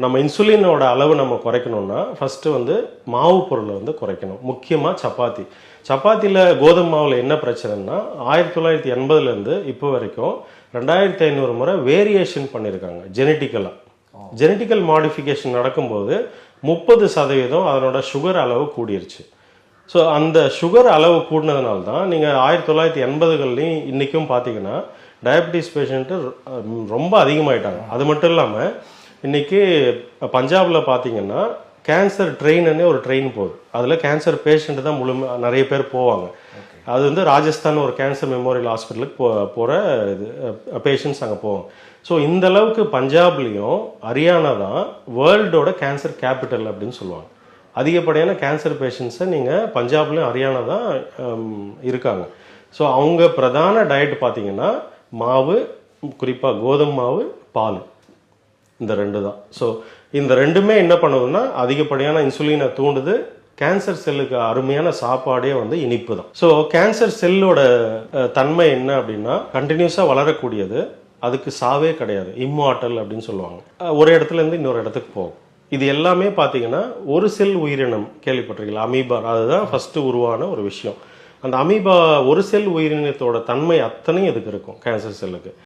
நம்ம இன்சுலினோட அளவு நம்ம குறைக்கணும்னா ஃபஸ்ட்டு வந்து மாவு பொருளை வந்து குறைக்கணும். முக்கியமாக சப்பாத்தி. சப்பாத்தியில் கோதுமை மாவில் என்ன பிரச்சனைன்னா 1980லேருந்து இப்போ வரைக்கும் 2500 முறை வேரியேஷன் பண்ணியிருக்காங்க ஜெனட்டிக்கலாக. ஜெனட்டிக்கல் மாடிஃபிகேஷன் நடக்கும்போது 30% அதனோட சுகர் அளவு கூடிருச்சு. ஸோ அந்த சுகர் அளவு கூடினதுனால தான் நீங்கள் 1980கள்லையும் இன்றைக்கும் பார்த்தீங்கன்னா டயபிட்டிஸ் பேஷண்ட்டு ரொம்ப அதிகமாயிட்டாங்க. அது மட்டும் இல்லாமல் இன்றைக்கி பஞ்சாபில் பார்த்தீங்கன்னா கேன்சர் ட்ரெயின்னு ஒரு ட்ரெயின் போகுது. அதில் கேன்சர் பேஷண்ட்டு தான் நிறைய பேர் போவாங்க. அது வந்து ராஜஸ்தான் ஒரு கேன்சர் மெமோரியல் ஹாஸ்பிட்டலுக்கு போகிற இது பேஷண்ட்ஸ் அங்கே போவாங்க. ஸோ இந்த அளவுக்கு பஞ்சாப்லேயும் ஹரியானா தான் வேர்ல்டோட கேன்சர் கேபிட்டல் அப்படின்னு சொல்லுவாங்க. அதிகப்படியான கேன்சர் பேஷண்ட்ஸை நீங்கள் பஞ்சாப்லேயும் ஹரியானா தான் இருக்காங்க. ஸோ அவங்க பிரதான டயட் பார்த்தீங்கன்னா மாவு, குறிப்பாக கோதுமை மாவு, பால், இந்த ரெண்டு தான். ஸோ இந்த ரெண்டுமே என்ன பண்ணுதுன்னா அதிகப்படியான இன்சுலினை தூண்டுது. கேன்சர் செல்லுக்கு அருமையான சாப்பாடே வந்து இனிப்பு தான். ஸோ கேன்சர் செல்லோட தன்மை என்ன அப்படின்னா கண்டினியூஸாக வளரக்கூடியது, அதுக்கு சாவே கிடையாது, இம்மார்டல் அப்படின்னு சொல்லுவாங்க. ஒரு இடத்துல இருந்து இன்னொரு இடத்துக்கு போகும். இது எல்லாமே பார்த்தீங்கன்னா ஒரு செல் உயிரினம் கேள்விப்பட்டிருக்கீங்களா? அமீபா, அதுதான் ஃபஸ்ட்டு உருவான ஒரு விஷயம். அந்த அமீபா ஒரு செல் உயிரினத்தோட தன்மை அத்தனையும் இதுக்கு இருக்கும் கேன்சர் செல்லுக்கு.